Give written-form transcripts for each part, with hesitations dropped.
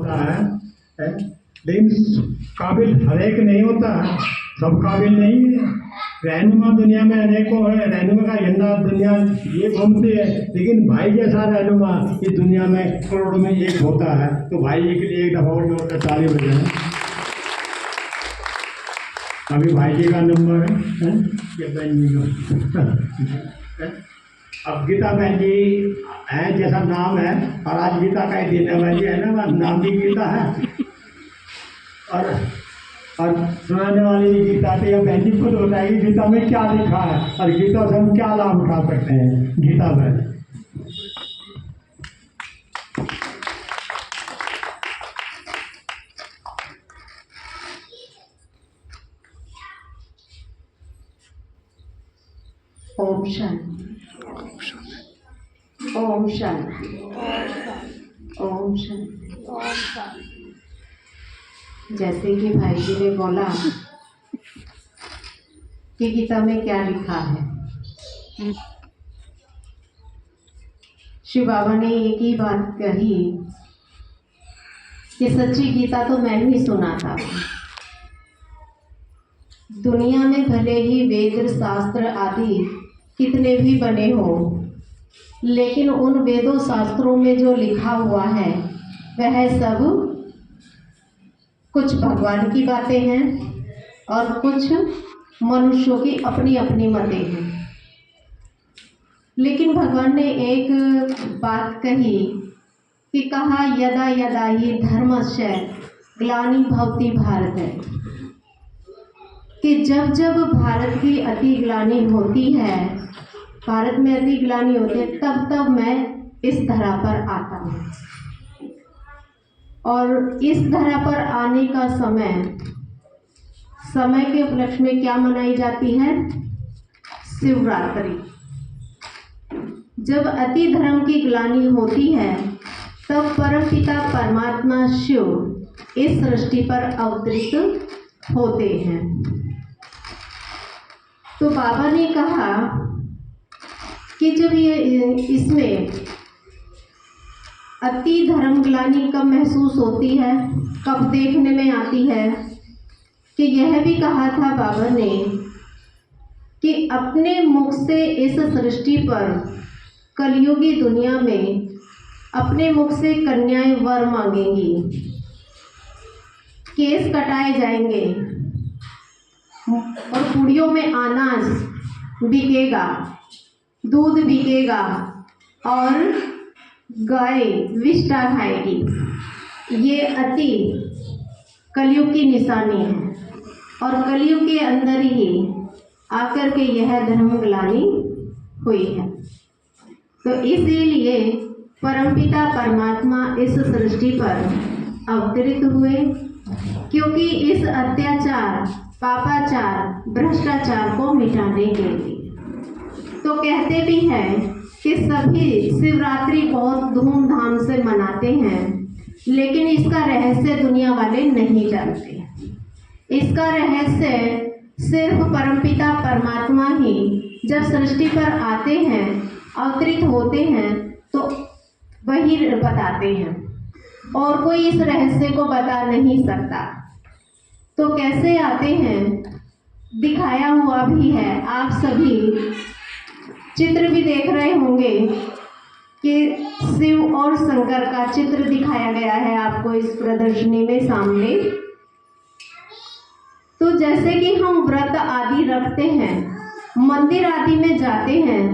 होता है, लेकिन काबिल हर एक नहीं होता है, सब काबिल नहीं है। रहनुमा दुनिया में अनेकों है, रहनुमा का झंडा दुनिया ये घूमती है, लेकिन भाई जैसा रहनुमा इस दुनिया में करोड़ों में एक होता है। तो भाई जी के लिए एक दफा और जोरदार ताली बजाएं। अभी भाई जी का नंबर है ये बहन जी का। अब गीता बहन जी है जैसा नाम है, और आज गीता का ही दिन है बहन जी, है ना, नाम भी गीता है और सुनाने वाली गीता तो यह बहन जी खुद बताएगी गीता में क्या लिखा है और गीता से हम क्या लाभ उठा सकते हैं। गीता बहन। ओम शांति, ओम शांति, ओम शांति। जैसे कि भाई जी ने बोला कि गीता में क्या लिखा है, शिव बाबा ने एक ही बात कही कि सच्ची गीता तो मैं ही सुना था। दुनिया में भले ही वेद शास्त्र आदि कितने भी बने हों, लेकिन उन वेदों शास्त्रों में जो लिखा हुआ है वह सब कुछ भगवान की बातें हैं और कुछ मनुष्यों की अपनी अपनी मतें हैं। लेकिन भगवान ने एक बात कही कि कहा यदा यदा ये धर्मस्य ग्लानि भवति भारत है, कि जब जब भारत की अति ग्लानि होती है, भारत में अति ग्लानि होती है, तब तब मैं इस धरा पर आता हूँ। और इस धरा पर आने का समय के उपलक्ष्य में क्या मनाई जाती है? शिवरात्रि। जब अति धर्म की ग्लानि होती है तब परमपिता परमात्मा शिव इस सृष्टि पर अवतरित होते हैं। तो बाबा ने कहा कि जब ये इसमें अति धर्म ग्लानि कब महसूस होती है, कब देखने में आती है, कि यह भी कहा था बाबा ने कि अपने मुख से इस सृष्टि पर कलयुगी दुनिया में अपने मुख से कन्याएं वर मांगेंगी, केस कटाए जाएंगे और पुड़ियों में अनाज बिकेगा, दूध बिकेगा और गाय विष्ठा खाएगी। ये अति कलयुग की निशानी है और कलयुग के अंदर ही आकर के यह धर्म ग्लानि हुई है। तो इसीलिए परमपिता परमात्मा इस सृष्टि पर अवतरित हुए, क्योंकि इस अत्याचार, पापाचार, भ्रष्टाचार को मिटाने के लिए। तो कहते भी हैं कि सभी शिवरात्रि बहुत धूमधाम से मनाते हैं, लेकिन इसका रहस्य दुनिया वाले नहीं जानते। इसका रहस्य सिर्फ परमपिता परमात्मा ही जब सृष्टि पर आते हैं, अवतरित होते हैं, तो वही बताते हैं और कोई इस रहस्य को बता नहीं सकता। तो कैसे आते हैं दिखाया हुआ भी है। आप सभी चित्र भी देख रहे होंगे कि शिव और शंकर का चित्र दिखाया गया है आपको इस प्रदर्शनी में सामने। तो जैसे कि हम व्रत आदि रखते हैं, मंदिर आदि में जाते हैं,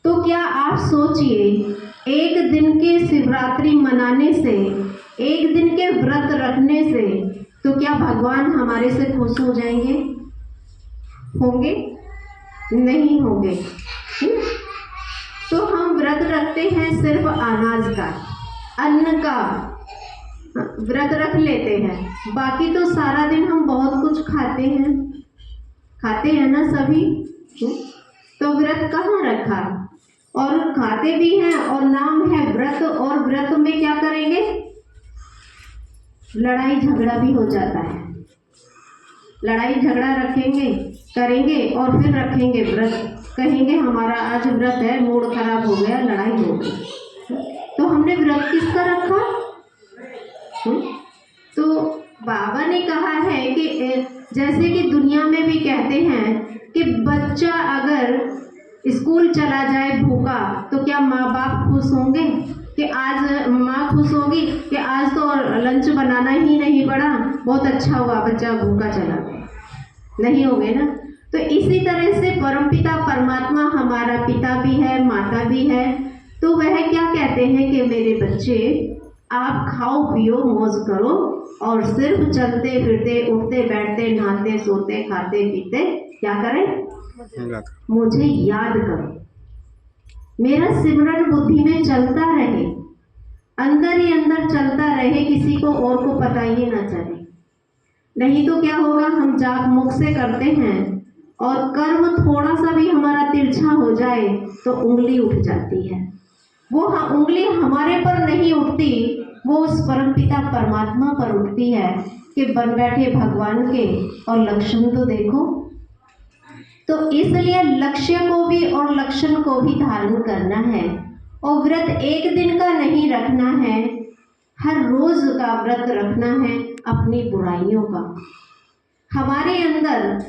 तो क्या आप सोचिए एक दिन के शिवरात्रि मनाने से, एक दिन के व्रत रखने से, तो क्या भगवान हमारे से खुश हो जाएंगे? होंगे? नहीं होंगे। तो हम व्रत रखते हैं सिर्फ अनाज का, अन्न का व्रत रख लेते हैं, बाकी तो सारा दिन हम बहुत कुछ खाते हैं ना सभी। तो व्रत कहाँ रखा? और खाते भी हैं और नाम है व्रत, और व्रत में क्या करेंगे? लड़ाई झगड़ा भी हो जाता है। लड़ाई झगड़ा करेंगे और फिर रखेंगे व्रत, कहेंगे हमारा आज व्रत है, मूड खराब हो गया, लड़ाई हो गई। तो हमने व्रत किसका रखा? कहा है कि जैसे कि दुनिया में भी कहते हैं कि बच्चा अगर स्कूल चला जाए भूखा तो क्या माँ बाप खुश होंगे? कि आज माँ खुश होगी कि आज तो लंच बनाना ही नहीं पड़ा, बहुत अच्छा हुआ बच्चा भूखा चला गया? नहीं होगे ना। तो इसी तरह से परमपिता परमात्मा हमारा पिता भी है, माता भी है। तो वह क्या कहते हैं कि मेरे बच्चे, आप खाओ पियो मौज करो और सिर्फ चलते फिरते उठते बैठते नहाते सोते खाते पीते क्या करें? मुझे याद करो, मेरा सिमरन बुद्धि में चलता रहे, अंदर ही अंदर चलता रहे, किसी को और को पता ही ना चले। नहीं तो क्या होगा, हम जाप मुख से करते हैं और कर्म थोड़ा सा भी हमारा तिरछा हो जाए तो उंगली उठ जाती है। वो उंगली हमारे पर नहीं उठती, वो उस परमपिता परमात्मा पर उठती है कि बन बैठे भगवान के और लक्षण तो देखो। तो इसलिए लक्ष्य को भी और लक्षण को भी धारण करना है और व्रत एक दिन का नहीं रखना है, हर रोज का व्रत रखना है अपनी बुराइयों का। हमारे अंदर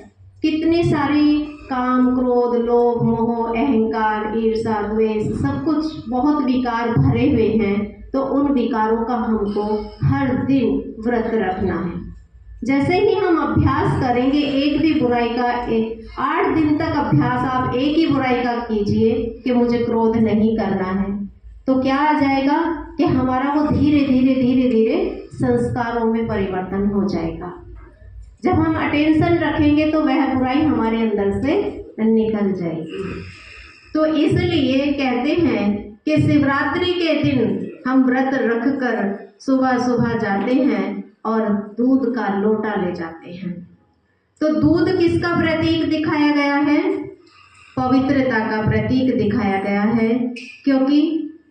कितनी सारी काम क्रोध लोभ मोह अहंकार ईर्षा द्वेष सब कुछ बहुत विकार भरे हुए हैं, तो उन विकारों का हमको हर दिन व्रत रखना है। जैसे ही हम अभ्यास करेंगे एक भी बुराई का, 8 दिन तक अभ्यास आप एक ही बुराई का कीजिए कि मुझे क्रोध नहीं करना है, तो क्या आ जाएगा कि हमारा वो धीरे धीरे धीरे धीरे संस्कारों में परिवर्तन हो जाएगा। जब हम अटेंशन रखेंगे तो वह बुराई हमारे अंदर से निकल जाएगी। तो इसलिए कहते हैं कि शिवरात्रि के दिन हम व्रत रख कर सुबह सुबह जाते हैं और दूध का लोटा ले जाते हैं। तो दूध किसका प्रतीक दिखाया गया है? पवित्रता का प्रतीक दिखाया गया है, क्योंकि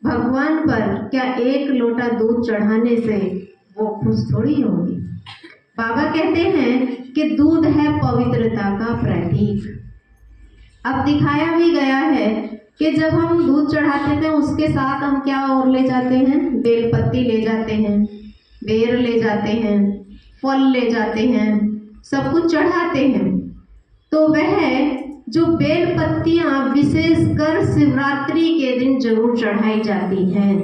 भगवान पर क्या एक लोटा दूध चढ़ाने से वो खुश थोड़ी होंगे। बाबा कहते हैं कि दूध है पवित्रता का प्रतीक। अब दिखाया भी गया है कि जब हम दूध चढ़ाते थे उसके साथ हम क्या और ले जाते हैं? बेलपत्ती ले जाते हैं, बेर ले जाते हैं, फल ले जाते हैं, सब कुछ चढ़ाते हैं। तो वह जो बेल पत्तियां विशेषकर शिवरात्रि के दिन जरूर चढ़ाई जाती हैं।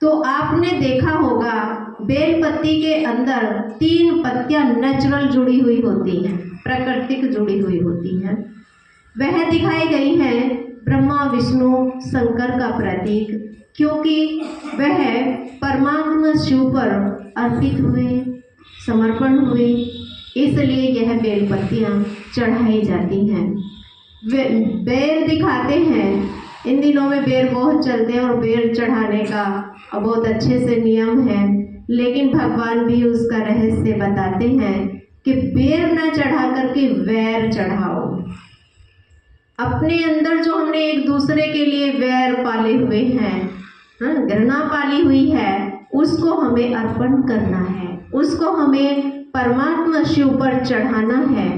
तो आपने देखा होगा बेल पत्ती के अंदर 3 पत्तियां नेचुरल जुड़ी हुई होती हैं, प्राकृतिक जुड़ी हुई होती हैं। वह दिखाई गई है ब्रह्मा विष्णु शंकर का प्रतीक, क्योंकि वह परमात्मा शिव पर अर्पित हुए, समर्पण हुए, इसलिए यह बेलपत्तियां चढ़ाई जाती हैं। बेर दिखाते हैं, इन दिनों में बेर बहुत चलते हैं और बेर चढ़ाने का बहुत अच्छे से नियम है, लेकिन भगवान भी उसका रहस्य बताते हैं कि बेर न चढ़ा करके वैर चढ़ाओ। अपने अंदर जो हमने एक दूसरे के लिए वैर पाले हुए हैं, घृणा पाली हुई है, उसको हमें अर्पण करना है, उसको हमें परमात्मा शिव पर चढ़ाना है।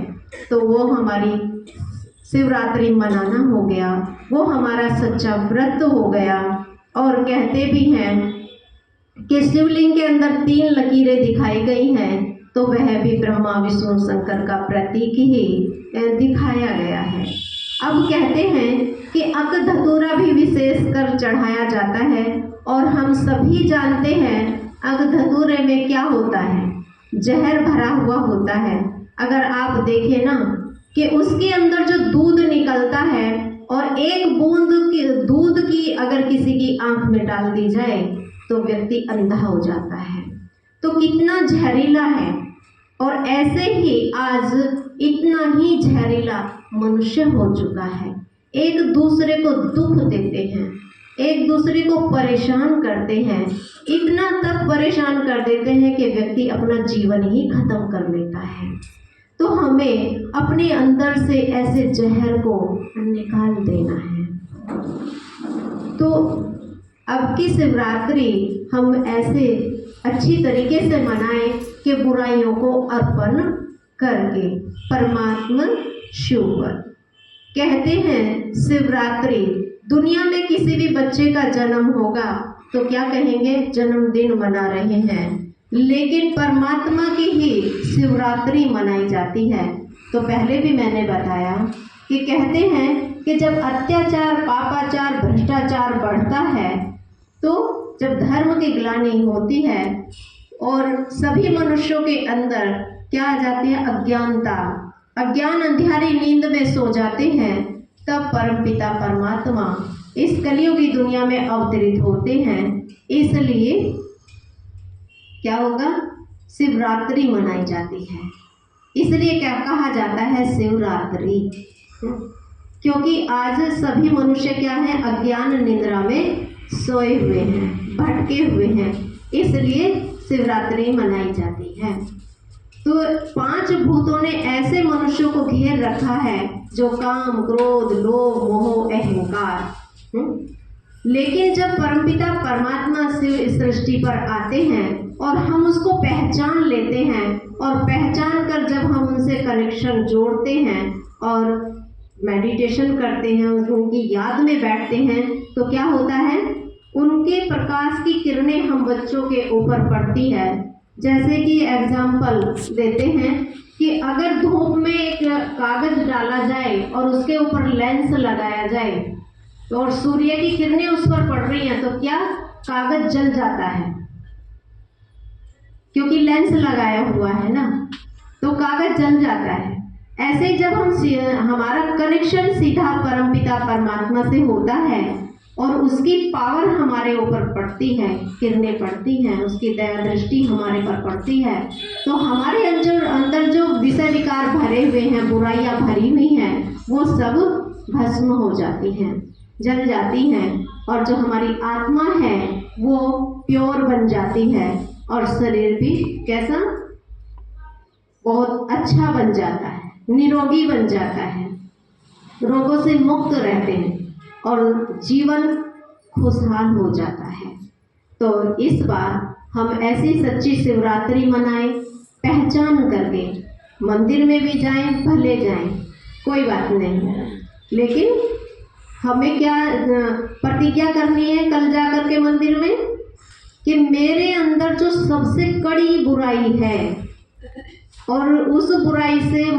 तो वो हमारी शिवरात्रि मनाना हो गया, वो हमारा सच्चा व्रत हो गया। और कहते भी हैं कि शिवलिंग के अंदर 3 लकीरें दिखाई गई हैं, तो वह भी ब्रह्मा विष्णु शंकर का प्रतीक ही दिखाया गया है। अब कहते हैं कि अक धतूरा भी विशेष कर चढ़ाया जाता है, और हम सभी जानते हैं अक धतूरे में क्या होता है? जहर भरा हुआ होता है। अगर आप देखें ना कि उसके अंदर जो दूध निकलता है और एक बूंद की दूध की अगर किसी की आंख में डाल दी जाए तो व्यक्ति अंधा हो जाता है। तो कितना जहरीला है। और ऐसे ही आज इतना ही जहरीला मनुष्य हो चुका है। एक दूसरे को दुख देते हैं, एक दूसरे को परेशान करते हैं, इतना तक परेशान कर देते हैं कि व्यक्ति अपना जीवन ही खत्म कर लेता है। तो हमें अपने अंदर से ऐसे जहर को निकाल देना है। तो अब की शिवरात्रि हम ऐसे अच्छी तरीके से मनाएं कि बुराइयों को अर्पण करके परमात्मा शिव पर। कहते हैं शिवरात्रि, दुनिया में किसी भी बच्चे का जन्म होगा तो क्या कहेंगे? जन्मदिन मना रहे हैं। लेकिन परमात्मा की ही शिवरात्रि मनाई जाती है। तो पहले भी मैंने बताया कि कहते हैं कि जब अत्याचार, पापाचार, भ्रष्टाचार बढ़ता है, तो जब धर्म की ग्लानि होती है और सभी मनुष्यों के अंदर क्या आ जाती है, अज्ञानता, अज्ञान अंधियारी नींद में सो जाते हैं, तब परमपिता परमात्मा इस कलियुगी दुनिया में अवतरित होते हैं। इसलिए क्या होगा, शिवरात्रि मनाई जाती है। इसलिए क्या कहा जाता है, शिवरात्रि, क्योंकि आज सभी मनुष्य क्या है, अज्ञान निद्रा में सोए हुए हैं, भटके हुए हैं, इसलिए शिवरात्रि मनाई जाती है। तो 5 भूतों ने ऐसे मनुष्यों को घेर रखा है जो काम, क्रोध, लोभ, मोह, अहंकार। लेकिन जब परमपिता परमात्मा शिव इस सृष्टि पर आते हैं और हम उसको पहचान लेते हैं, और पहचान कर जब हम उनसे कनेक्शन जोड़ते हैं और मेडिटेशन करते हैं, उनकी याद में बैठते हैं, तो क्या होता है, उनके प्रकाश की किरणें हम बच्चों के ऊपर पड़ती है। जैसे कि एग्जाम्पल देते हैं कि अगर धूप में एक कागज डाला जाए और उसके ऊपर लेंस लगाया जाए, तो और सूर्य की किरणें उस पर पड़ रही हैं, तो क्या कागज जल जाता है, क्योंकि लेंस लगाया हुआ है ना, तो कागज जल जाता है। ऐसे ही जब हमारा कनेक्शन सीधा परमपिता परमात्मा से होता है और उसकी पावर हमारे ऊपर पड़ती है, किरणें पड़ती हैं, उसकी दया दृष्टि हमारे पर पड़ती है, तो हमारे अंदर जो विषय विकार भरे हुए हैं, बुराइयां भरी हुई हैं, वो सब भस्म हो जाती हैं, जल जाती हैं, और जो हमारी आत्मा है वो प्योर बन जाती है, और शरीर भी कैसा, बहुत अच्छा बन जाता है, निरोगी बन जाता है, रोगों से मुक्त रहते हैं और जीवन खुशहाल हो जाता है। तो इस बार हम ऐसी सच्ची शिवरात्रि मनाएं, पहचान करके मंदिर में भी जाएं, भले जाएं, कोई बात नहीं, लेकिन हमें क्या प्रतिज्ञा करनी है कल जाकर के मंदिर में, कि मेरे अंदर जो सबसे कड़ी बुराई है और उस बुराई से